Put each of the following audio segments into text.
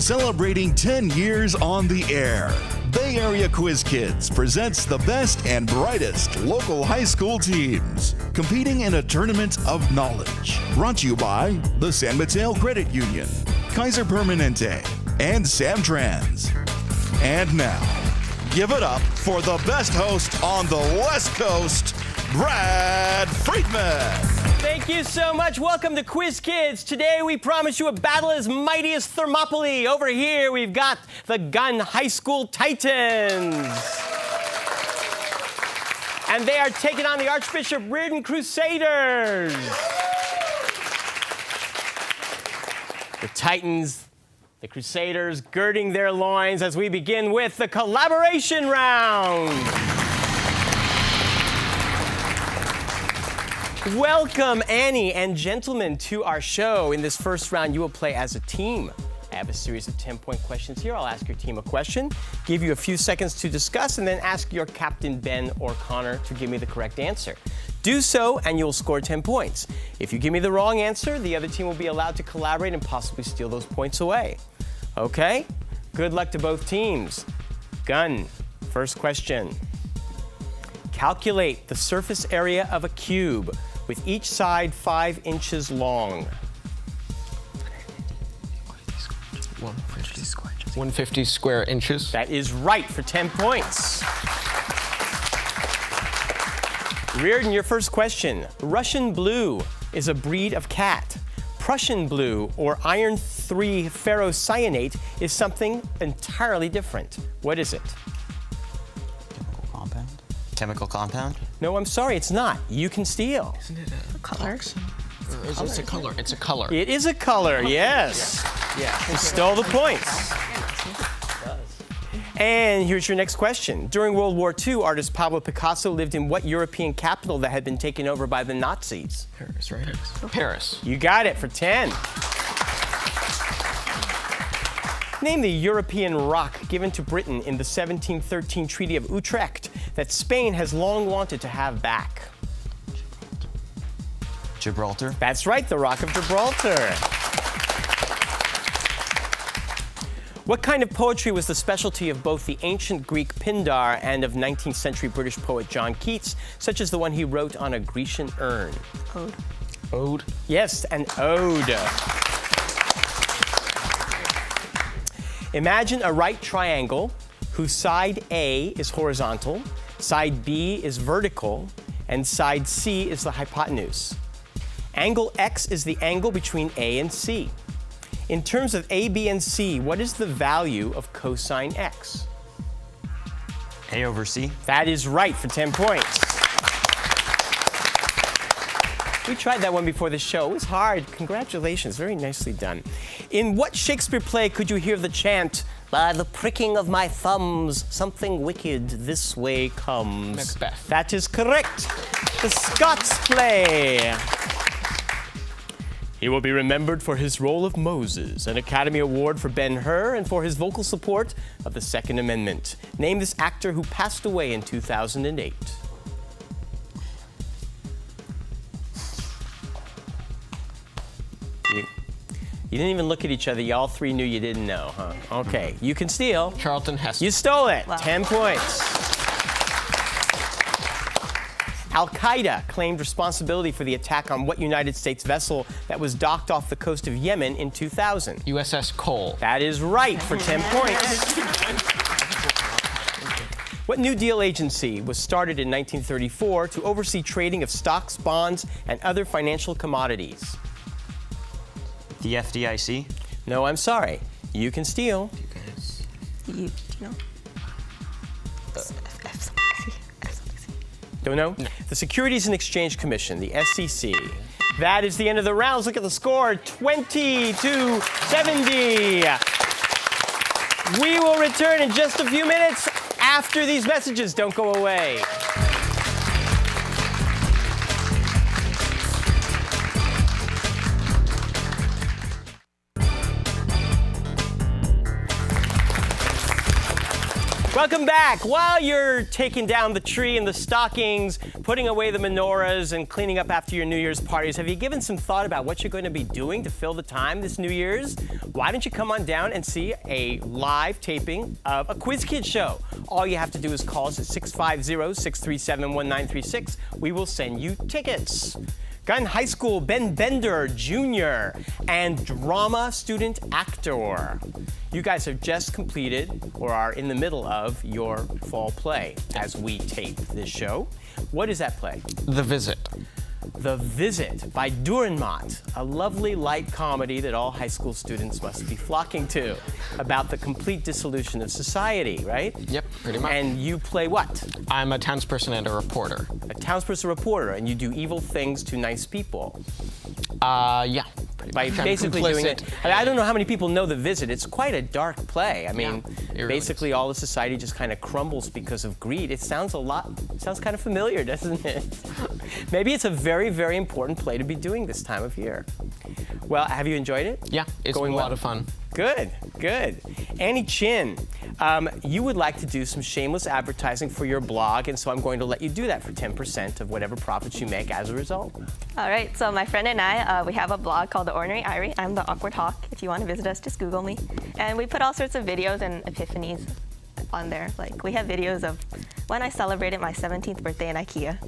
Celebrating 10 years on the air, Bay Area Quiz Kids presents the best and brightest local high school teams competing in a tournament of knowledge. Brought to you by the San Mateo Credit Union, Kaiser Permanente, and Samtrans. And now, give it up for the best host on the West Coast, Brad Friedman. Thank you so much. Welcome to Quiz Kids. Today we promise you a battle as mighty as Thermopylae. Over here we've got the Gunn High School Titans. And they are taking on the Archbishop Riordan Crusaders. The Titans, the Crusaders girding their loins as we begin with the collaboration round. Welcome, Annie and gentlemen, to our show. In this first round, you will play as a team. I have a series of 10-point questions here. I'll ask your team a question, give you a few seconds to discuss, and then ask your captain, Ben or Connor, to give me the correct answer. Do so, and you'll score 10 points. If you give me the wrong answer, the other team will be allowed to collaborate and possibly steal those points away. Okay? Good luck to both teams. Gunn, first question. Calculate the surface area of a cube with each side 5 inches long. 150 square inches. That is right for 10 points. Riordan, your first question. Russian blue is a breed of cat. Prussian blue, or iron 3 ferrocyanate, is something entirely different. What is it? Chemical compound? No, I'm sorry, it's not. You can steal. Isn't it a color? It's a color. It's a color. It is a color, yes. Yeah. You stole the points. And here's your next question. During World War II, artist Pablo Picasso lived in what European capital that had been taken over by the Nazis? Paris, right? Paris. You got it for 10. Name the European rock given to Britain in the 1713 Treaty of Utrecht that Spain has long wanted to have back. Gibraltar? That's right, the Rock of Gibraltar. What kind of poetry was the specialty of both the ancient Greek Pindar and of 19th century British poet John Keats, such as the one he wrote on a Grecian urn? Ode. Ode? Yes, an ode. Imagine a right triangle whose side A is horizontal, side B is vertical, and side C is the hypotenuse. Angle X is the angle between A and C. In terms of A, B, and C, what is the value of cosine X? A over C? That is right for 10 points. We tried that one before the show. It was hard. Congratulations. Very nicely done. In what Shakespeare play could you hear the chant, "By the pricking of my thumbs, something wicked this way comes"? Macbeth. That is correct. The Scots play. He will be remembered for his role of Moses, an Academy Award for Ben-Hur, and for his vocal support of the Second Amendment. Name this actor who passed away in 2008. You didn't even look at each other. You all three knew you didn't know, huh? Okay, you can steal. Charlton Heston. You stole it. Wow. 10 points. Al-Qaeda claimed responsibility for the attack on what United States vessel that was docked off the coast of Yemen in 2000? USS Cole. That is right for 10 points. What New Deal agency was started in 1934 to oversee trading of stocks, bonds, and other financial commodities? The FDIC? No, I'm sorry. You can steal. Do you know? Don't know? No. The Securities and Exchange Commission, the SEC. That is the end of the rounds. Look at the score, 20-70. We will return in just a few minutes after these messages. Don't go away. Welcome back. While you're taking down the tree and the stockings, putting away the menorahs, and cleaning up after your New Year's parties, have you given some thought about what you're going to be doing to fill the time this New Year's? Why don't you come on down and see a live taping of a Quiz Kids show? All you have to do is call us at 650-637-1936. We will send you tickets. Gunn High School, Ben Bender Jr. and drama student actor. You guys have just completed or are in the middle of your fall play as we tape this show. What is that play? The Visit. The Visit by Dürrenmatt, a lovely light comedy that all high school students must be flocking to about the complete dissolution of society, right? Yep, pretty much. And you play what? I'm a townsperson and a reporter. A townsperson reporter, and you do evil things to nice people. Yeah. By I'm basically doing complicit. it. I don't know how many people know The Visit. It's quite a dark play. I mean, it really basically all of society just kind of crumbles because of greed. It sounds kind of familiar, doesn't it? Maybe it's a very, very important play to be doing this time of year. Well, have you enjoyed it? Yeah, it's Going been a well? lot of fun. Good, good. Annie Chin, you would like to do some shameless advertising for your blog, and so I'm going to let you do that for 10% of whatever profits you make as a result. All right, so my friend and I, we have a blog called The Ordinary Irie. I'm the Awkward Hawk. If you want to visit us, just Google me. And we put all sorts of videos and epiphanies on there. Like, we have videos of when I celebrated my 17th birthday in IKEA.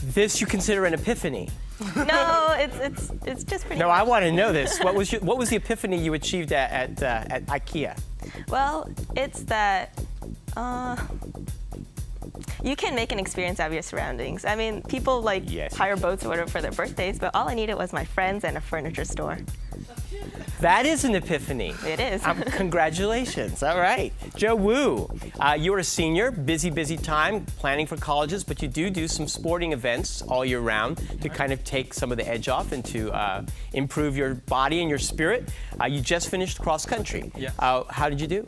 This you consider an epiphany? No, it's just pretty No, much. I want to know this. What was the epiphany you achieved at IKEA? Well, it's that you can make an experience out of your surroundings. I mean, people Yes. hire boats or whatever for their birthdays, but all I needed was my friends and a furniture store. That is an epiphany. It is. Congratulations. All right. Joe Wu, you're a senior, busy time planning for colleges, but you do some sporting events all year round to kind of take some of the edge off and to improve your body and your spirit. You just finished cross country. Yeah. How did you do?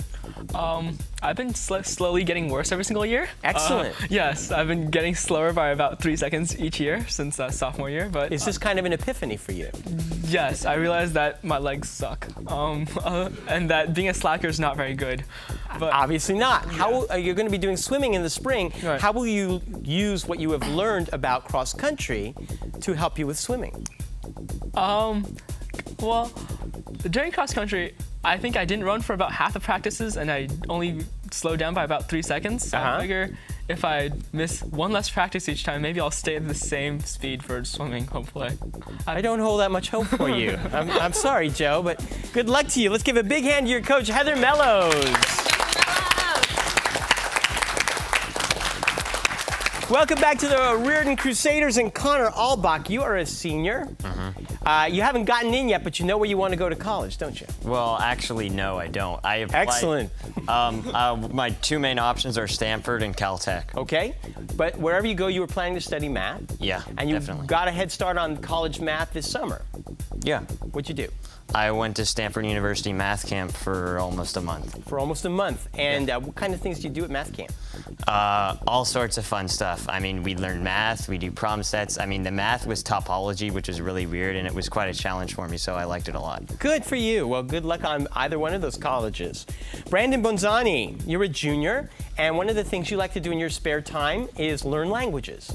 I've been slowly getting worse every single year. Excellent. Yes, I've been getting slower by about 3 seconds each year since sophomore year. But Is this kind of an epiphany for you? yes, I realized that my legs suck, and that being a slacker is not very good. But Obviously not. How you're going to be doing swimming in the spring? Right. How will you use what you have learned about cross country to help you with swimming? well, during cross country, I think I didn't run for about half the practices, and I only slowed down by about 3 seconds. So I figure if I miss one less practice each time, maybe I'll stay at the same speed for swimming, hopefully. I don't hold that much hope for you. I'm sorry, Joe, but good luck to you. Let's give a big hand to your coach, Heather Mellows. Welcome back to the Riordan Crusaders, and Connor Albach, you are a senior. You haven't gotten in yet, but you know where you want to go to college, don't you? Well, actually, no, I don't. I applied, Excellent. My two main options are Stanford and Caltech. Okay, but wherever you go, you were planning to study math. Yeah, And you definitely. got a head start on college math this summer. Yeah. What'd you do? I went to Stanford University math camp for almost a month. For almost a month. And what kind of things do you do at math camp? All sorts of fun stuff. I mean, we learned math, we do problem sets. I mean, the math was topology, which was really weird, and it was quite a challenge for me, so I liked it a lot. Good for you. Well, good luck on either one of those colleges. Brandon Bonzani, you're a junior, and one of the things you like to do in your spare time is learn languages.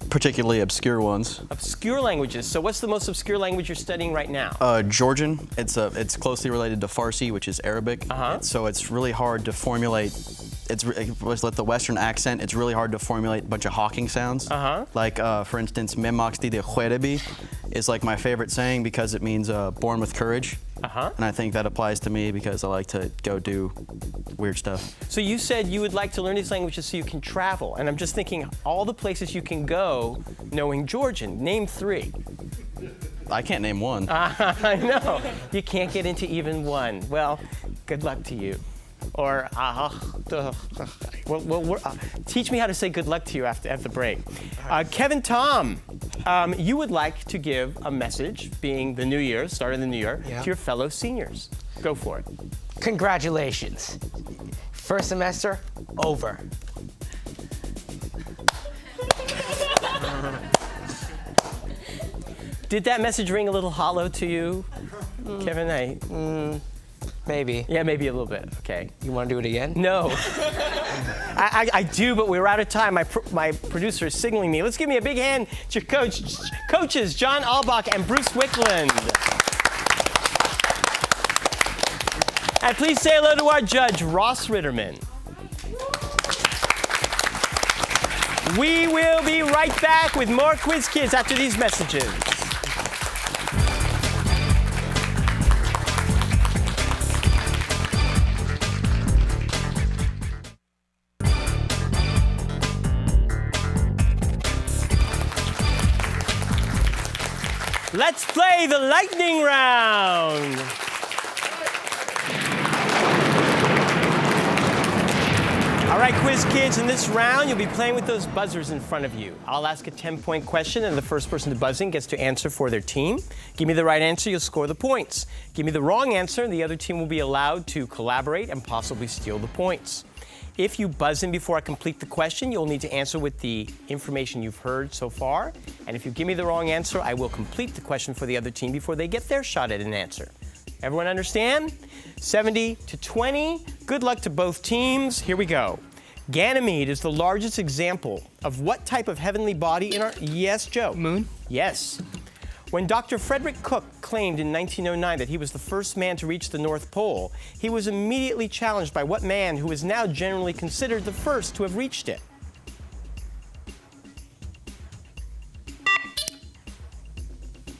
Particularly obscure ones. Obscure languages. So what's the most obscure language you're studying right now? Georgian. It's closely related to Farsi, which is Arabic. So it's really hard to formulate. With the Western accent, it's really hard to formulate a bunch of hawking sounds. Like, for instance, Memaksti de Khwerebi is like my favorite saying because it means born with courage. And I think that applies to me because I like to go do weird stuff. So you said you would like to learn these languages so you can travel. And I'm just thinking all the places you can go knowing Georgian. Name 3. I can't name one. I know. You can't get into even one. Well, good luck to you. Or, teach me how to say good luck to you at the break. Kevin Tom, you would like to give a message, being the new year, start of the new year, to your fellow seniors. Go for it. Congratulations. First semester, over. Did that message ring a little hollow to you, Kevin? Maybe. Yeah, maybe a little bit. Okay. You want to do it again? No. I do, but we're out of time. My producer is signaling me. Let's give me a big hand to your coaches, John Albach and Bruce Wickland. And please say hello to our judge, Ross Ritterman. We will be right back with more Quiz Kids after these messages. Let's play the lightning round. All right, Quiz Kids, in this round, you'll be playing with those buzzers in front of you. I'll ask a 10-point question, and the first person to buzz in gets to answer for their team. Give me the right answer, you'll score the points. Give me the wrong answer, and the other team will be allowed to collaborate and possibly steal the points. If you buzz in before I complete the question, you'll need to answer with the information you've heard so far. And if you give me the wrong answer, I will complete the question for the other team before they get their shot at an answer. Everyone understand? 70-20. Good luck to both teams. Here we go. Ganymede is the largest example of what type of heavenly body in our... Yes, Joe? Moon? Yes. When Dr. Frederick Cook claimed in 1909 that he was the first man to reach the North Pole, he was immediately challenged by what man who is now generally considered the first to have reached it?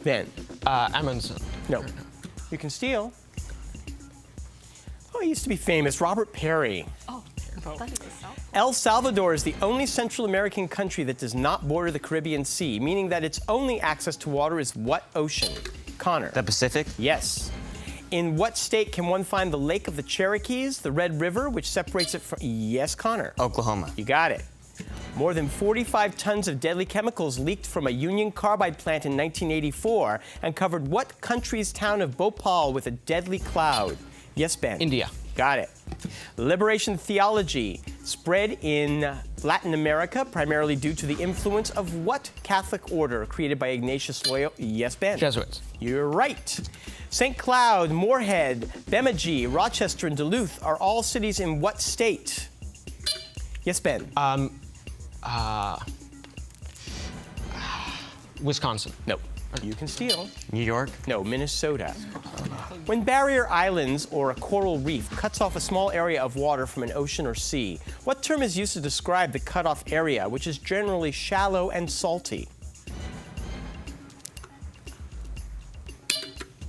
Ben. Amundsen. No. You can steal. Oh, he used to be famous. Robert Perry. El Salvador is the only Central American country that does not border the Caribbean Sea, meaning that its only access to water is what ocean? Connor. The Pacific? Yes. In what state can one find the Lake of the Cherokees, the Red River, which separates it from... Yes, Connor. Oklahoma. You got it. More than 45 tons of deadly chemicals leaked from a Union Carbide plant in 1984 and covered what country's town of Bhopal with a deadly cloud? Yes, Ben. India. Got it. Liberation theology spread in Latin America primarily due to the influence of what Catholic order created by Ignatius Loyola? Yes, Ben. Jesuits. You're right. St. Cloud, Moorhead, Bemidji, Rochester, and Duluth are all cities in what state? Yes, Ben. Wisconsin. No. You can steal. New York? No, Minnesota. When barrier islands or a coral reef cuts off a small area of water from an ocean or sea, what term is used to describe the cutoff area, which is generally shallow and salty?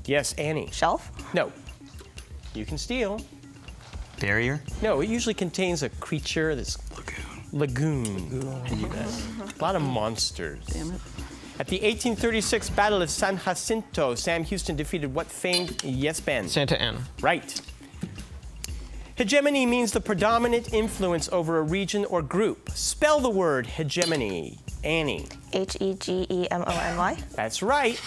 Yes, Annie. Shelf? No. You can steal. Barrier? No, it usually contains a creature that's... Lagoon. A lot of monsters. Damn it. At the 1836 Battle of San Jacinto, Sam Houston defeated what famed... Yes, Ben. Santa Ana. Right. Hegemony means the predominant influence over a region or group. Spell the word hegemony. Annie. Hegemony. That's right.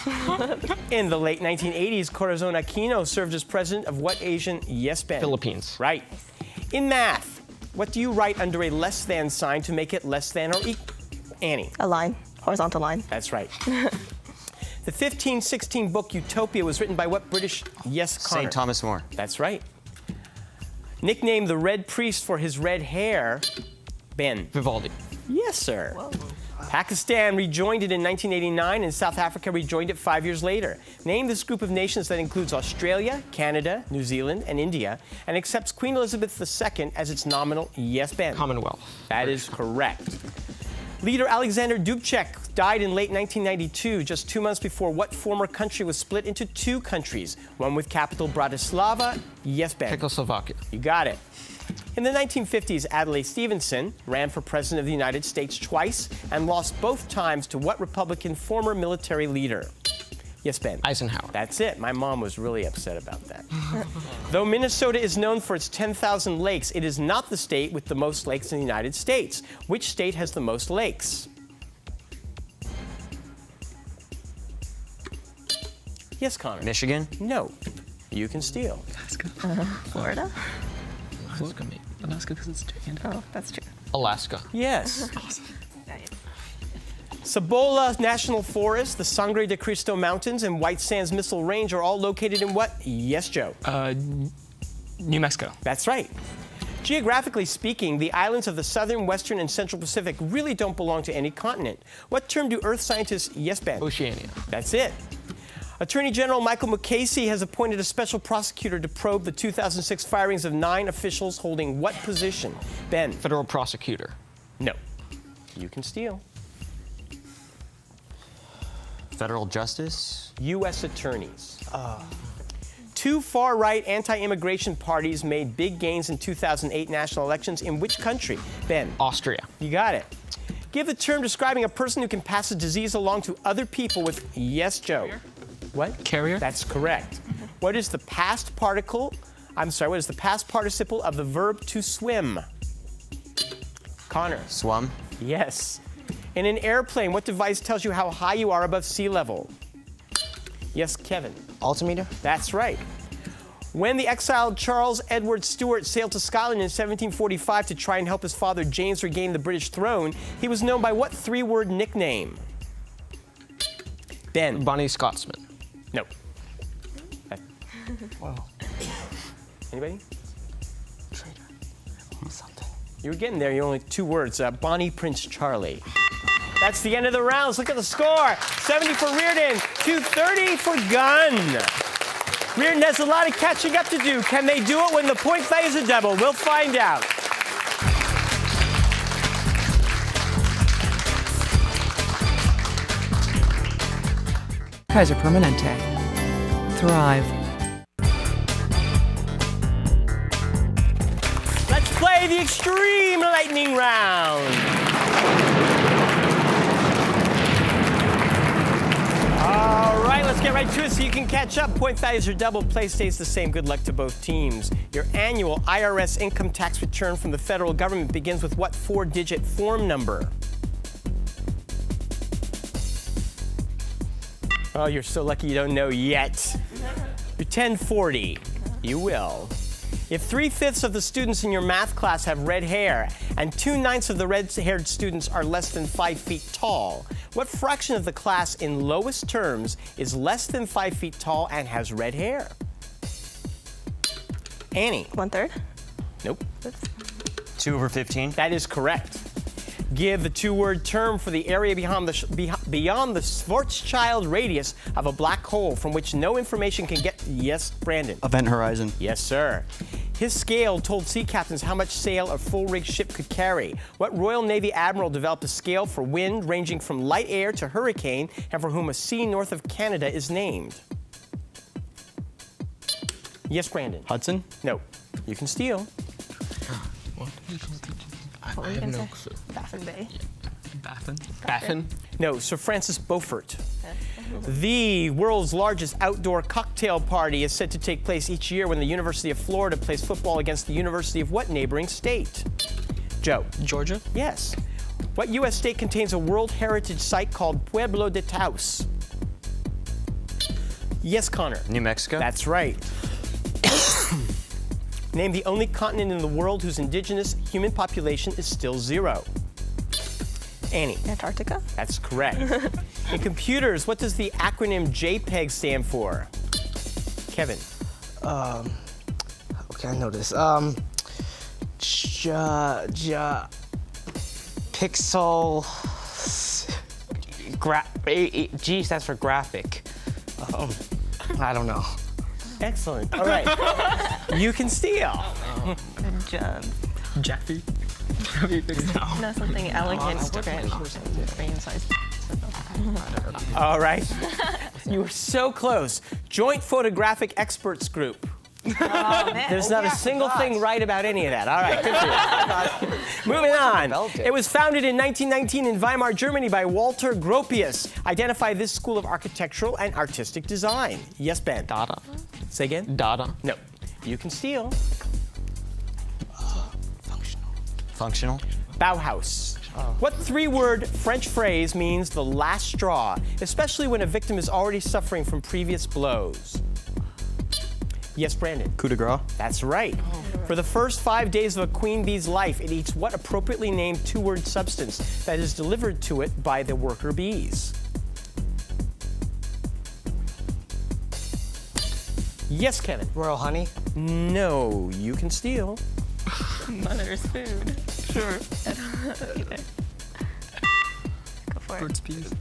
In the late 1980s, Corazon Aquino served as president of what Asian... Yes, Ben. Philippines. Right. In math, what do you write under a less than sign to make it less than or equal? Annie. A line. Horizontal line. That's right. The 1516 book Utopia was written by what British... Yes, Connor. St. Thomas More. That's right. Nicknamed the Red Priest for his red hair, Ben. Vivaldi. Yes, sir. Whoa. Pakistan rejoined it in 1989, and South Africa rejoined it 5 years later. Name this group of nations that includes Australia, Canada, New Zealand, and India, and accepts Queen Elizabeth II as its nominal... Yes, Ben. Commonwealth. That is correct. Leader Alexander Dubček died in late 1992, just 2 months before what former country was split into two countries, one with capital Bratislava? Yes, Ben. Czechoslovakia. You got it. In the 1950s, Adlai Stevenson ran for president of the United States twice and lost both times to what Republican former military leader? Yes, Ben. Eisenhower. That's it. My mom was really upset about that. Though Minnesota is known for its 10,000 lakes, it is not the state with the most lakes in the United States. Which state has the most lakes? Yes, Connor. Michigan? No. You can steal. Florida? Alaska, mate. Alaska because it's giant. Oh, that's true. Alaska. Yes. Cibola National Forest, the Sangre de Cristo Mountains, and White Sands Missile Range are all located in what? Yes, Joe. New Mexico. That's right. Geographically speaking, the islands of the southern, western, and central Pacific really don't belong to any continent. What term do Earth scientists, yes, Ben? Oceania. That's it. Attorney General Michael Mukasey has appointed a special prosecutor to probe the 2006 firings of 9 officials holding what position? Ben? Federal prosecutor. No. You can steal. Federal justice? U.S. attorneys. Two far-right anti-immigration parties made big gains in 2008 national elections. In which country? Ben? Austria. You got it. Give the term describing a person who can pass a disease along to other people with yes, Joe. Carrier? What? Carrier? That's correct. What is the past particle? What is the past participle of the verb to swim? Connor. Swum? Yes. In an airplane, what device tells you how high you are above sea level? Yes, Kevin. Altimeter? That's right. When the exiled Charles Edward Stuart sailed to Scotland in 1745 to try and help his father James regain the British throne, he was known by what 3-word nickname? Ben. Bonnie Scotsman. No. Wow. Anybody? Traitor. Something. You were getting there. You're only 2 words. Bonnie Prince Charlie. That's the end of the rounds. Look at the score. 70 for Riordan, 230 for Gunn. Riordan has a lot of catching up to do. Can they do it when the point values are double? We'll find out. Kaiser Permanente. Thrive. Let's play the Extreme Lightning Round. All right, let's get right to it so you can catch up. Point values are double. Play stays the same. Good luck to both teams. Your annual IRS income tax return from the federal government begins with what 4-digit form number? Oh, you're so lucky you don't know yet. Your 1040. You will. If 3/5 of the students in your math class have red hair and 2/9 of the red-haired students are less than 5 feet tall, what fraction of the class in lowest terms is less than 5 feet tall and has red hair? Annie. 1/3. Nope. 2/15? That is correct. Give the 2-word term for the area beyond the Schwarzschild radius of a black hole from which no information can get. Yes, Brandon. Event horizon. Yes, sir. His scale told sea captains how much sail a full-rigged ship could carry. What Royal Navy admiral developed a scale for wind ranging from light air to hurricane, and for whom a sea north of Canada is named? Yes, Brandon. Hudson? No. You can steal. What were you going to say? Baffin Bay. Baffin. No, Sir Francis Beaufort. The world's largest outdoor cocktail party is said to take place each year when the University of Florida plays football against the University of what neighboring state? Joe. Georgia. Yes. What U.S. state contains a World Heritage Site called Pueblo de Taos? Yes, Connor. New Mexico? That's right. Name the only continent in the world whose indigenous human population is still 0. Annie. Antarctica. That's correct. In computers, what does the acronym JPEG stand for? Kevin. Okay, I know this. Pixel. G stands for graphic. I don't know. Excellent. All right. You can steal. Jeffy. No, something elegant, frame size. All right. You were so close. Joint Photographic Experts Group. There's not a single thing right about any of that. All right, good for you. Moving on. It was founded in 1919 in Weimar, Germany by Walter Gropius. Identify this school of architectural and artistic design. Yes, Ben. Dada. Say again? Dada. No. You can steal. Functional? Bauhaus. What 3-word French phrase means the last straw, especially when a victim is already suffering from previous blows? Yes, Brandon. Coup de grace. That's right. For the first 5 days of a queen bee's life, it eats what appropriately named two-word substance that is delivered to it by the worker bees? Yes, Kevin. Royal honey. No, you can steal. Mother's food. Sure. Go for it. Bird's peas.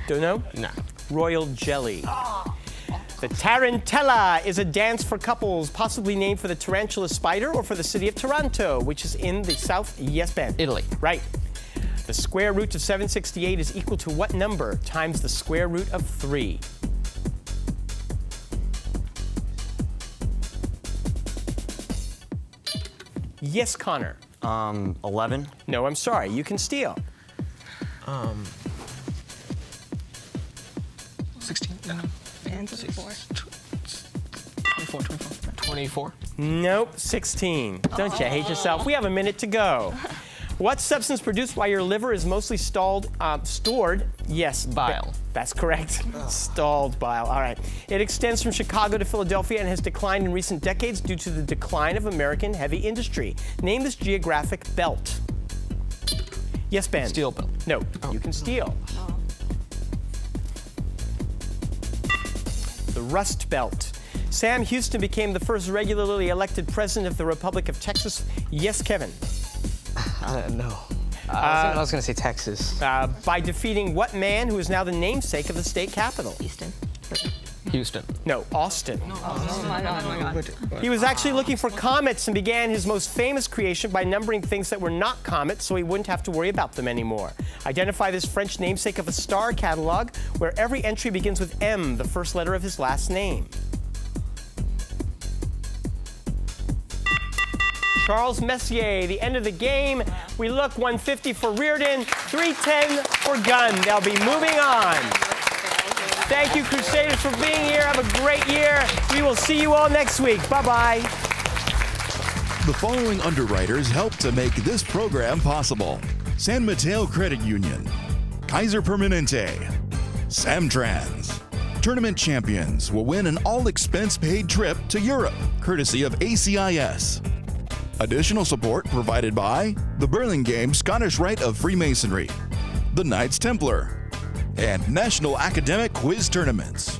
Don't know? No. Royal jelly. The tarantella is a dance for couples, possibly named for the tarantula spider or for the city of Taranto, which is in the south. Yes, Ben. Italy. Right. The square root of 768 is equal to what number times the square root of 3? Yes, Connor. 11. No, I'm sorry. You can steal. 16. Ends with 4. 24. Nope, 16. Don't you hate yourself? We have a minute to go. What substance produced while your liver is mostly stored? Yes. Bile. That's correct. Stalled bile. All right. It extends from Chicago to Philadelphia and has declined in recent decades due to the decline of American heavy industry. Name this geographic belt. Yes, Ben. Steel belt. No, you can steal. The Rust Belt. Sam Houston became the first regularly elected president of the Republic of Texas. Yes, Kevin. I don't know. I was going to say Texas. By defeating what man who is now the namesake of the state capital? Houston. No, Austin. Oh my God. He was actually looking for comets and began his most famous creation by numbering things that were not comets so he wouldn't have to worry about them anymore. Identify this French namesake of a star catalog where every entry begins with M, the first letter of his last name. Charles Messier, the end of the game. We look 150 for Riordan, 310 for Gunn. They'll be moving on. Thank you, Crusaders, for being here. Have a great year. We will see you all next week. Bye-bye. The following underwriters helped to make this program possible: San Mateo Credit Union, Kaiser Permanente, Samtrans. Tournament champions will win an all-expense-paid trip to Europe, courtesy of ACIS. Additional support provided by the Burlingame Scottish Rite of Freemasonry, the Knights Templar, and National Academic Quiz Tournaments.